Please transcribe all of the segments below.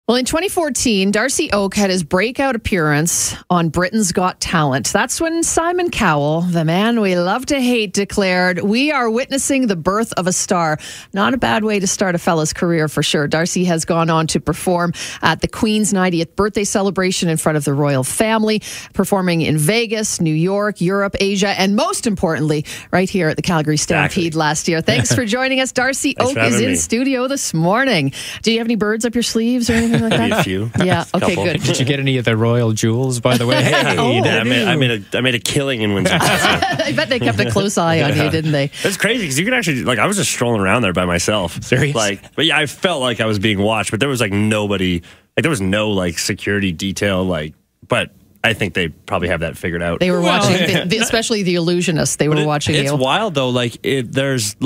Well, in 2014, Darcy Oake had his breakout appearance on Britain's Got Talent. That's when Simon Cowell, the man we love to hate, declared, "We are witnessing the birth of a star." Not a bad way to start a fella's career, for sure. Darcy has gone on to perform at the Queen's 90th birthday celebration in front of the royal family, performing in Vegas, New York, Europe, Asia, and most importantly, right here at the Calgary Stampede last year. Thanks for joining us. Darcy Oake is in studio this morning. Do you have any birds up your sleeves or anything like that? Maybe a few. Yeah. Okay. Good. Did you get any of the royal jewels, by the way? I made a killing in Windsor. I bet they kept a close eye on you, didn't they? It's crazy because you could actually, I was just strolling around there by myself. Serious? But yeah, I felt like I was being watched, but there was nobody, there was no security detail, but I think they probably have that figured out. They were watching, especially the Illusionists. They were watching you. It's wild though. There's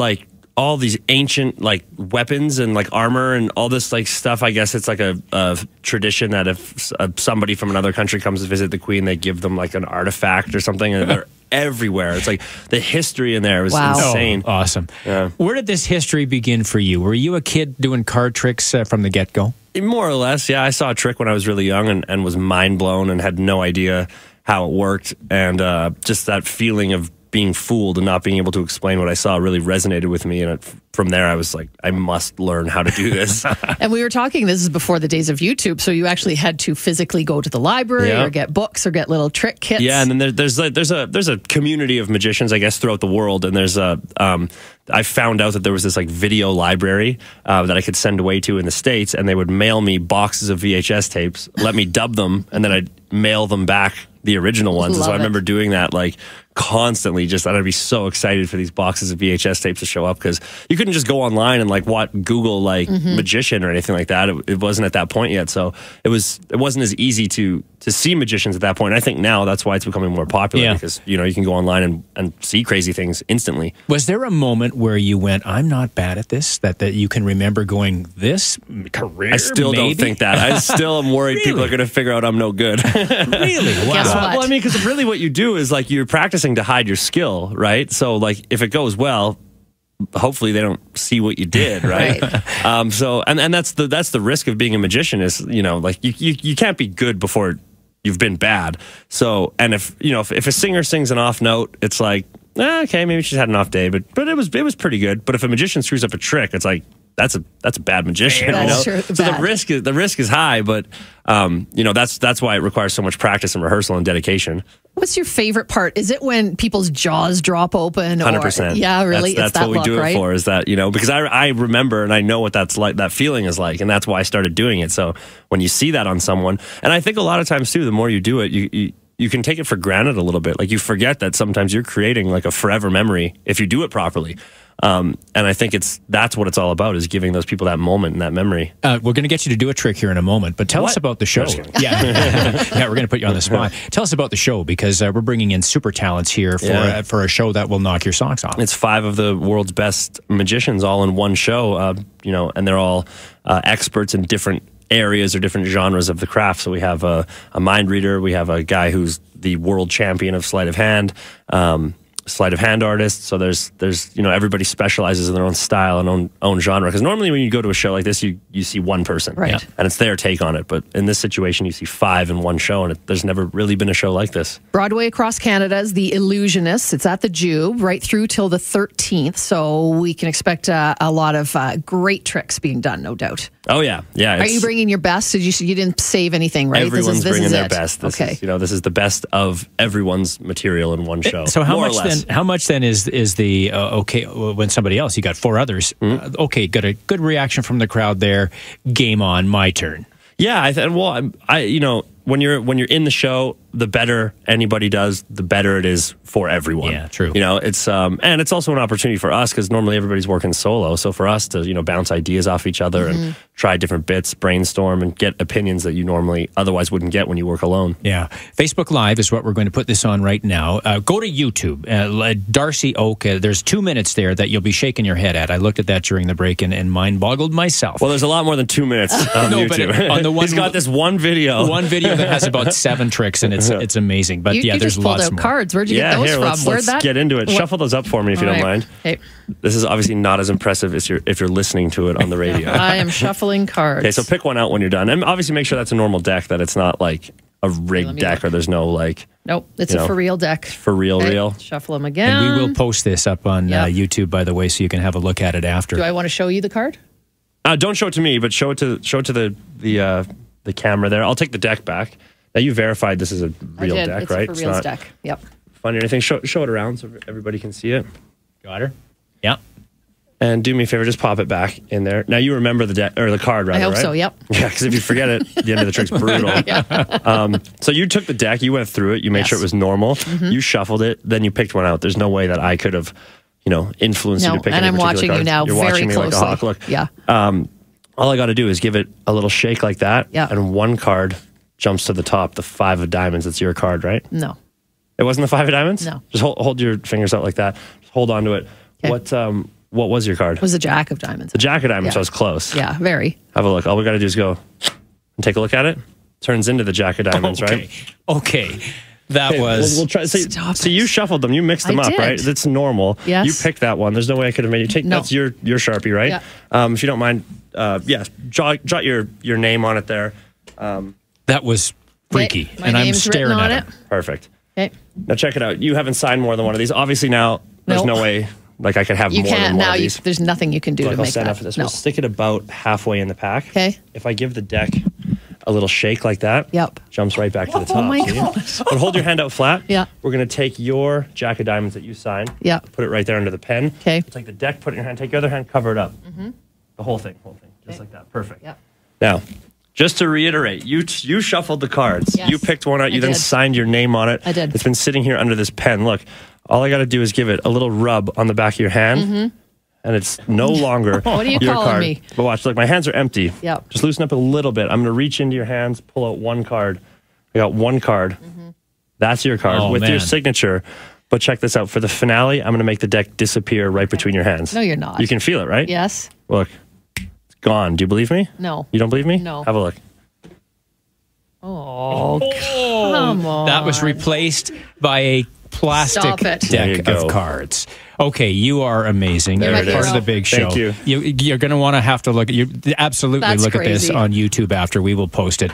all these ancient weapons and armor and all this stuff. I guess it's a tradition that if somebody from another country comes to visit the Queen, they give them an artifact or something, and they're everywhere. It's the history in there was insane. Oh, awesome. Yeah. Where did this history begin for you? Were you a kid doing card tricks from the get-go? More or less, yeah. I saw a trick when I was really young and was mind blown and had no idea how it worked, and just that feeling of being fooled and not being able to explain what I saw really resonated with me. And from there, I was like, I must learn how to do this. And we were talking, this is before the days of YouTube, so you actually had to physically go to the library or get books or get little trick kits. Yeah, and then there's a community of magicians, I guess, throughout the world. And there's I found out that there was this video library that I could send away to in the States, and they would mail me boxes of VHS tapes, let me dub them, and then I'd mail them back the original ones. And so I remember doing that constantly. I'd be so excited for these boxes of VHS tapes to show up, because you couldn't just go online and Google magician or anything like that. It wasn't at that point yet, so it wasn't as easy to see magicians at that point. And I think now that's why it's becoming more popular, because you can go online and see crazy things instantly. Was there a moment where you went, I'm not bad at this, that you can remember going, this career? I still don't think that. I still am worried people are going to figure out I'm no good. Really? Wow. Guess what? Well, I mean, because really what you do is you're practicing to hide your skill, right? So if it goes well, hopefully they don't see what you did, right? So that's the risk of being a magician is, you can't be good before you've been bad. So, and if a singer sings an off note, it's okay, maybe she's had an off day, but it was pretty good. But if a magician screws up a trick, it's that's a bad magician. That's true. So the risk is high, but that's why it requires so much practice and rehearsal and dedication. What's your favorite part? Is it when people's jaws drop open? 100%. Yeah, really. That's that what we do it for. Is that because I remember and I know what that's like. That feeling is like, and that's why I started doing it. So when you see that on someone, and I think a lot of times too, the more you do it, you can take it for granted a little bit. You forget that sometimes you're creating a forever memory if you do it properly. And I think that's what it's all about, is giving those people that moment and that memory. We're going to get you to do a trick here in a moment, but tell us about the show. Yeah, we're going to put you on the spot. Tell us about the show, because we're bringing in super talents here for a show that will knock your socks off. It's 5 of the world's best magicians all in one show, and they're all experts in different areas or different genres of the craft. So we have a mind reader, we have a guy who's the world champion of sleight of hand artist. So there's everybody specializes in their own style and own genre, because normally when you go to a show like this, you see one person, right? And it's their take on it. But in this situation, you see 5 in one show, and there's never really been a show like this. Broadway across Canada is the Illusionists. It's at the Jube right through till the 13th, so we can expect a lot of great tricks being done, no doubt. Oh yeah. Are you bringing your best? You didn't save anything, right? Everyone's bringing their best. This is the best of everyone's material in one show. So how much then is the okay when somebody else, you got 4 others, okay, got a good reaction from the crowd there, game on, my turn? Yeah, when you're in the show, the better anybody does, the better it is for everyone. Yeah, true. It's and it's also an opportunity for us, because normally everybody's working solo. So for us to bounce ideas off each other and try different bits, brainstorm, and get opinions that you normally otherwise wouldn't get when you work alone. Yeah, Facebook Live is what we're going to put this on right now. Go to YouTube, Darcy Oake. There's 2 minutes there that you'll be shaking your head at. I looked at that during the break and mind boggled myself. Well, there's a lot more than 2 minutes on YouTube. But on the one, he's got this one video that has about 7 tricks, and it's amazing. But you there's just pulled lots out more cards. Where'd you get those from? Let's get into it. Shuffle those up for me if you don't mind. Okay. This is obviously not as impressive as if you're listening to it on the radio. I am shuffling cards. Okay, so pick one out when you're done. And obviously make sure that's a normal deck, that it's not like a rigged deck or there's no like... Nope, it's a for real deck. For real, real. Shuffle them again. And we will post this up on YouTube, by the way, so you can have a look at it after. Do I want to show you the card? Don't show it to me, but show it to the camera there. I'll take the deck back. Now you verified this is a real deck, it's right? It's a for real deck. Yep. Funny or anything. Show it around so everybody can see it. Got her? Yeah. And do me a favor, just pop it back in there. Now you remember the deck or the card, rather, I hope right? so. Yep. Yeah, because if you forget it, the end of the trick's brutal. So you took the deck, you went through it, you made sure it was normal, you shuffled it, then you picked one out. There's no way that I could have, influenced you to pick. And I'm watching you now. You're very watching me closely. like a hawk. Look. Yeah. All I got to do is give it a little shake like that, and one card jumps to the top. The 5 of diamonds. It's your card, right? No. It wasn't the 5 of diamonds. No. Just hold your fingers out like that. Just hold on to it. Okay. What was your card? It was a jack of diamonds. The jack of diamonds. So I was close. Yeah, very. Have a look. All we got to do is go and take a look at it. Turns into the jack of diamonds, right? Okay. That was... We'll try. So you shuffled them. You mixed them up, did. right? That's normal. Yes. You picked that one. There's no way I could have made you take... No. That's your Sharpie, right? Yeah. If you don't mind, jot your name on it there. That was freaky. My and I'm name's staring written at on it. Perfect. Okay. Now check it out. You haven't signed more than one of these. Obviously now, there's no way... Like I could have You more can't than one now. of these. There's nothing you can do to I'll make stand that. up for this. No. We'll stick it about halfway in the pack. Okay. If I give the deck a little shake like that, jumps right back to the top. Oh my see? God. But hold your hand out flat. Yeah. We're going to take your jack of diamonds that you signed. Yeah. Put it right there under the pen. Okay. Take the deck, put it in your hand, take your other hand, cover it up. The whole thing. Just like that. Perfect. Yep. Now, just to reiterate, you shuffled the cards. Yes, You picked one out. You then did. signed your name on it. I did. It's been sitting here under this pen. Look, all I got to do is give it a little rub on the back of your hand. And it's no longer What are you your calling card. me? But watch, look, my hands are empty. Yep. Just loosen up a little bit. I'm going to reach into your hands, pull out one card. I got one card. That's your card with your signature. But check this out. For the finale, I'm going to make the deck disappear right between your hands. No, you're not. You can feel it, right? Yes. Look, it's gone. Do you believe me? No. You don't believe me? No. Have a look. Oh, come on. That was replaced by a plastic Stop it. There you deck go. of cards. Okay, you are amazing. There You're it is. part of the big show. Thank you. You're going to want to have to look at you. Absolutely, That's look at this crazy. on YouTube after we will post it.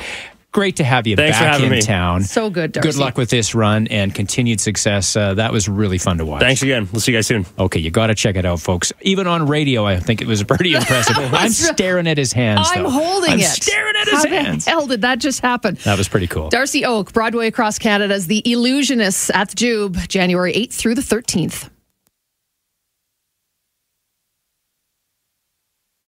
Great to have you Thanks for back having in me. town. So good, Darcy. Good luck with this run and continued success. That was really fun to watch. Thanks again. We'll see you guys soon. Okay, you got to check it out, folks. Even on radio, I think it was pretty impressive. I'm staring at his hands. I'm though. holding I'm it. staring at his How hands. the hell did that just happen? That was pretty cool. Darcy Oake, Broadway across Canada, as the Illusionists at the Jube, January 8th through the 13th.